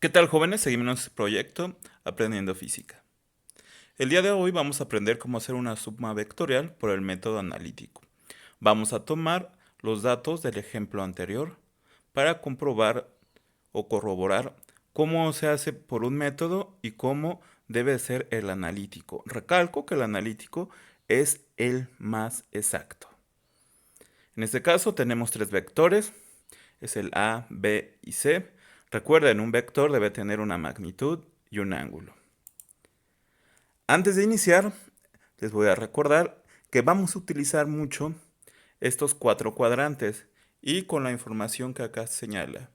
¿Qué tal, jóvenes? Seguimos nuestro proyecto Aprendiendo Física. El día de hoy vamos a aprender cómo hacer una suma vectorial por el método analítico. Vamos a tomar los datos del ejemplo anterior para comprobar o corroborar cómo se hace por un método y cómo debe ser el analítico. Recalco que el analítico es el más exacto. En este caso tenemos tres vectores, es el A, B y C. Recuerden, un vector debe tener una magnitud y un ángulo. Antes de iniciar, les voy a recordar que vamos a utilizar mucho estos cuatro cuadrantes y con la información que acá señala.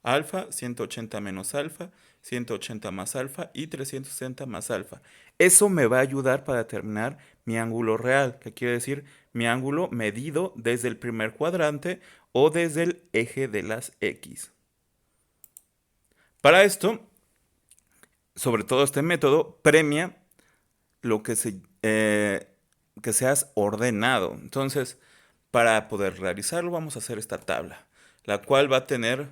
Alfa, 180 menos alfa, 180 más alfa y 360 más alfa. Eso me va a ayudar para determinar mi ángulo real, que quiere decir mi ángulo medido desde el primer cuadrante o desde el eje de las X. Para esto, sobre todo este método, premia lo que seas ordenado. Entonces, para poder realizarlo, vamos a hacer esta tabla, la cual va a tener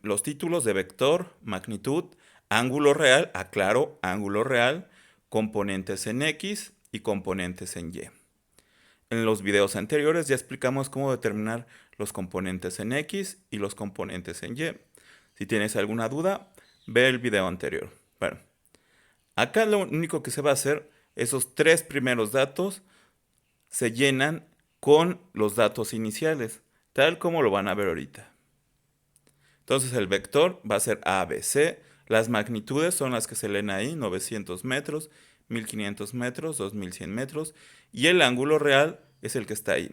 los títulos de vector, magnitud, ángulo real, aclaro, ángulo real, componentes en X y componentes en Y. En los videos anteriores ya explicamos cómo determinar los componentes en X y los componentes en Y. Si tienes alguna duda, ve el video anterior. Bueno, acá lo único que se va a hacer, esos tres primeros datos se llenan con los datos iniciales, tal como lo van a ver ahorita. Entonces el vector va a ser ABC, las magnitudes son las que se leen ahí, 900 metros, 1500 metros, 2100 metros, y el ángulo real es el que está ahí.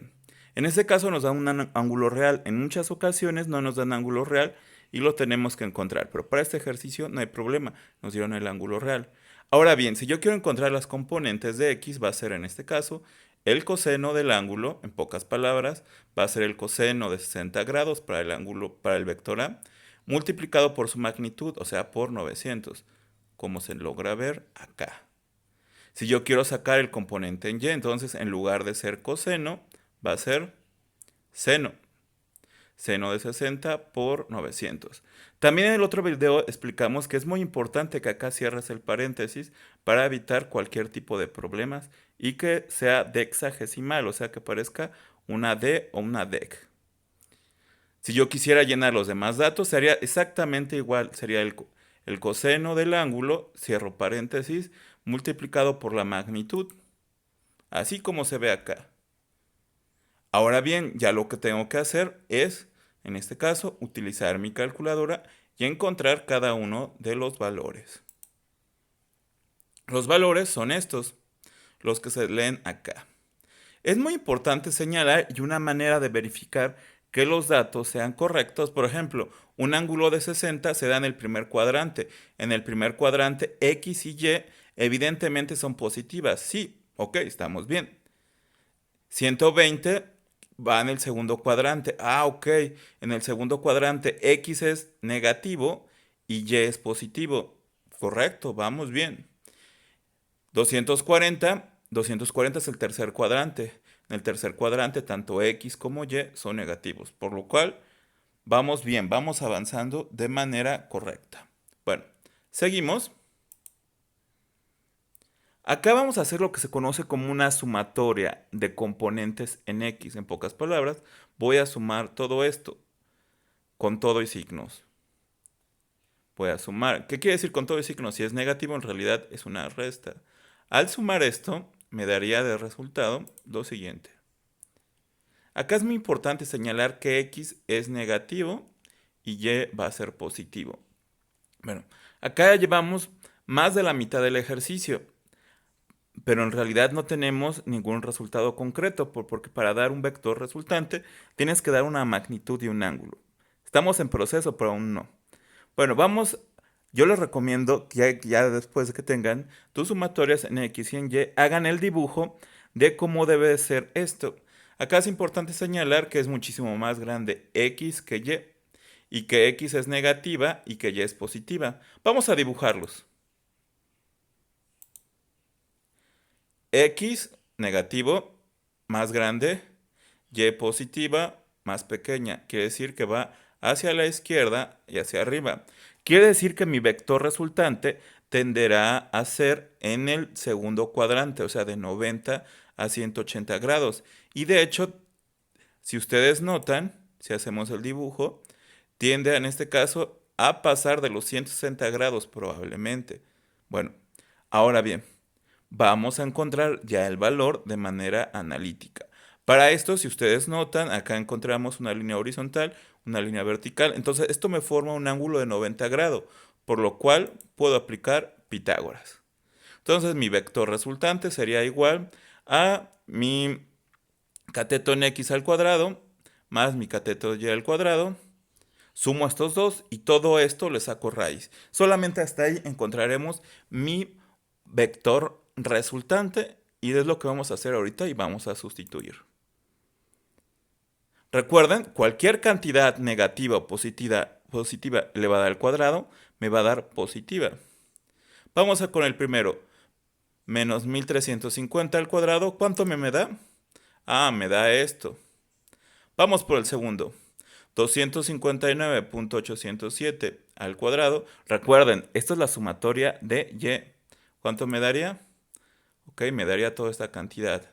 En este caso nos da un ángulo real, en muchas ocasiones no nos dan ángulo real y lo tenemos que encontrar, pero para este ejercicio no hay problema, nos dieron el ángulo real. Ahora bien, si yo quiero encontrar las componentes de X, va a ser en este caso el coseno del ángulo, en pocas palabras, va a ser el coseno de 60 grados para el ángulo, para el vector A, multiplicado por su magnitud, o sea, por 900, como se logra ver acá. Si yo quiero sacar el componente en Y, entonces en lugar de ser coseno, va a ser seno. Seno de 60 por 900. También en el otro video explicamos que es muy importante que acá cierres el paréntesis para evitar cualquier tipo de problemas y que sea dexagesimal, o sea que parezca una D o una dec. Si yo quisiera llenar los demás datos, sería exactamente igual. Sería el coseno del ángulo, cierro paréntesis, multiplicado por la magnitud, así como se ve acá. Ahora bien, ya lo que tengo que hacer es, en este caso, utilizar mi calculadora y encontrar cada uno de los valores. Los valores son estos, los que se leen acá. Es muy importante señalar y una manera de verificar que los datos sean correctos. Por ejemplo, un ángulo de 60 se da en el primer cuadrante. En el primer cuadrante X y Y evidentemente son positivas. Sí, ok, estamos bien. 120 va en el segundo cuadrante. Ah, ok. En el segundo cuadrante X es negativo y Y es positivo. Correcto, vamos bien. 240 es el tercer cuadrante. En el tercer cuadrante tanto X como Y son negativos, por lo cual vamos bien, vamos avanzando de manera correcta. Bueno, seguimos. Acá vamos a hacer lo que se conoce como una sumatoria de componentes en X. En pocas palabras, voy a sumar todo esto con todo y signos. Voy a sumar. ¿Qué quiere decir con todo y signos? Si es negativo, en realidad es una resta. Al sumar esto, me daría de resultado lo siguiente. Acá es muy importante señalar que X es negativo y Y va a ser positivo. Bueno, acá ya llevamos más de la mitad del ejercicio, pero en realidad no tenemos ningún resultado concreto, porque para dar un vector resultante tienes que dar una magnitud y un ángulo. Estamos en proceso, pero aún no. Bueno, yo les recomiendo que ya después de que tengan tus sumatorias en X y en Y, hagan el dibujo de cómo debe de ser esto. Acá es importante señalar que es muchísimo más grande X que y que X es negativa y que Y es positiva. Vamos a dibujarlos. X negativo, más grande, Y positiva, más pequeña. Quiere decir que va hacia la izquierda y hacia arriba. Quiere decir que mi vector resultante tenderá a ser en el segundo cuadrante, o sea, de 90 a 180 grados. Y de hecho, si ustedes notan, si hacemos el dibujo, tiende en este caso a pasar de los 160 grados probablemente. Bueno, ahora bien, vamos a encontrar ya el valor de manera analítica. Para esto, si ustedes notan, acá encontramos una línea horizontal, una línea vertical. Entonces, esto me forma un ángulo de 90 grados, por lo cual puedo aplicar Pitágoras. Entonces, mi vector resultante sería igual a mi cateto en x al cuadrado más mi cateto y al cuadrado. Sumo estos dos y todo esto le saco raíz. Solamente hasta ahí encontraremos mi vector resultante y es lo que vamos a hacer ahorita y vamos a sustituir. Recuerden, cualquier cantidad negativa o positiva elevada al cuadrado me va a dar positiva. Vamos a con el primero. Menos 1350 al cuadrado, ¿cuánto me da? Ah, me da esto. Vamos por el segundo. 259.807 al cuadrado. Recuerden, esta es la sumatoria de y. ¿Cuánto me daría? Ok, me daría toda esta cantidad.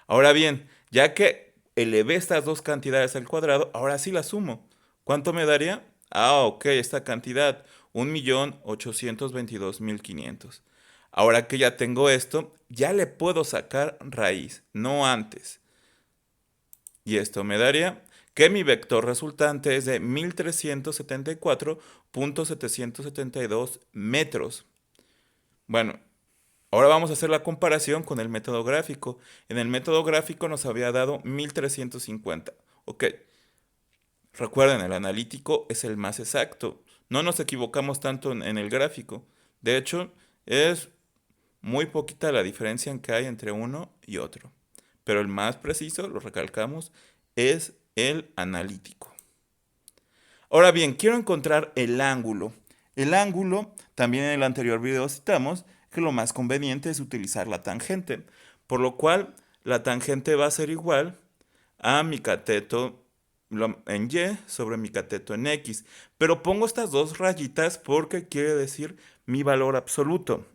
Ahora bien, ya que elevé estas dos cantidades al cuadrado, ahora sí la sumo. ¿Cuánto me daría? Ah, ok, esta cantidad, 1.822.500. Ahora que ya tengo esto, ya le puedo sacar raíz, no antes. Y esto me daría que mi vector resultante es de 1374.772 metros. Bueno, ahora vamos a hacer la comparación con el método gráfico. En el método gráfico nos había dado 1350. Ok, recuerden, el analítico es el más exacto. No nos equivocamos tanto en el gráfico. De hecho, es muy poquita la diferencia en que hay entre uno y otro. Pero el más preciso, lo recalcamos, es el analítico. Ahora bien, quiero encontrar el ángulo. El ángulo, también en el anterior video citamos que lo más conveniente es utilizar la tangente, por lo cual la tangente va a ser igual a mi cateto en Y sobre mi cateto en X. Pero pongo estas dos rayitas porque quiere decir mi valor absoluto.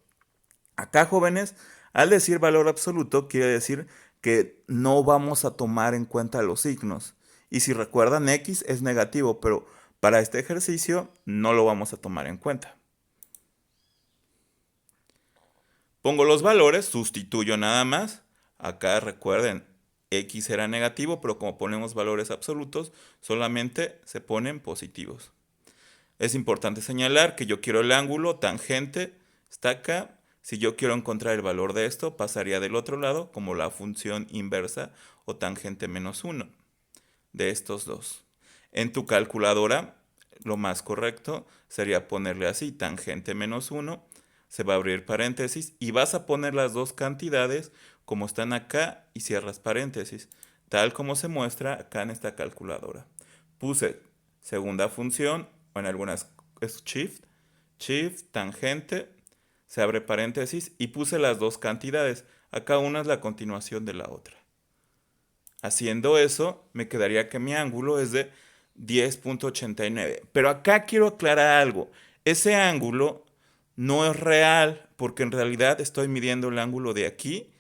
Acá, jóvenes, al decir valor absoluto, quiere decir que no vamos a tomar en cuenta los signos. Y si recuerdan, X es negativo, pero para este ejercicio no lo vamos a tomar en cuenta. Pongo los valores, sustituyo nada más. Acá recuerden, X era negativo, pero como ponemos valores absolutos, solamente se ponen positivos. Es importante señalar que yo quiero el ángulo tangente, está acá. Si yo quiero encontrar el valor de esto, pasaría del otro lado como la función inversa o tangente menos 1 de estos dos. En tu calculadora, lo más correcto sería ponerle así, tangente menos 1, se va a abrir paréntesis y vas a poner las dos cantidades como están acá y cierras paréntesis, tal como se muestra acá en esta calculadora. Puse segunda función, o en algunas es shift, tangente, se abre paréntesis y puse las dos cantidades. Acá una es la continuación de la otra. Haciendo eso, me quedaría que mi ángulo es de 10.89. Pero acá quiero aclarar algo. Ese ángulo no es real porque en realidad estoy midiendo el ángulo de aquí,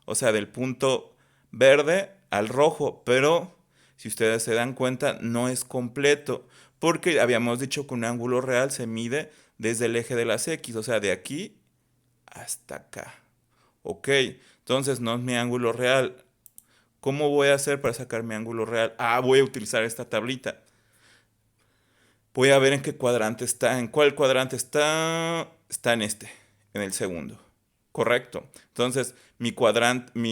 o sea, del punto verde al rojo, pero si ustedes se dan cuenta, no es completo, porque habíamos dicho que un ángulo real se mide desde el eje de las X, o sea, de aquí hasta acá. Ok, entonces no es mi ángulo real. ¿Cómo voy a hacer para sacar mi ángulo real? Ah, voy a utilizar esta tablita. Voy a ver en qué cuadrante está. ¿En cuál cuadrante está? Está en este, en el segundo. Correcto. Entonces, mi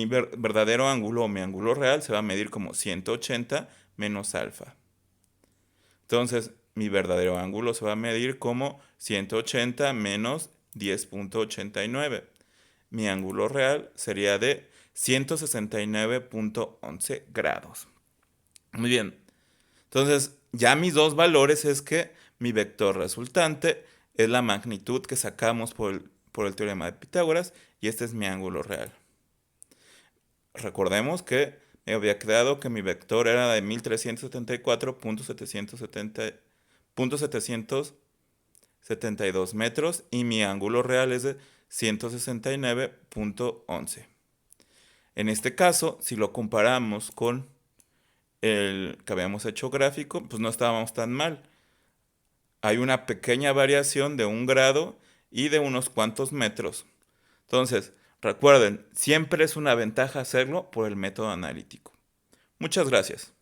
verdadero ángulo o mi ángulo real se va a medir como 180 menos alfa. Entonces, mi verdadero ángulo se va a medir como 180 menos 10.89. Mi ángulo real sería de 169.11 grados. Muy bien. Entonces, ya mis dos valores es que mi vector resultante es la magnitud que sacamos por el teorema de Pitágoras y este es mi ángulo real. Recordemos que me había quedado que mi vector era de 1374.772 .772 metros y mi ángulo real es de 169.11. En este caso, si lo comparamos con el que habíamos hecho gráfico, pues no estábamos tan mal. Hay una pequeña variación de 1 grado y de unos cuantos metros. Entonces, recuerden, siempre es una ventaja hacerlo por el método analítico. Muchas gracias.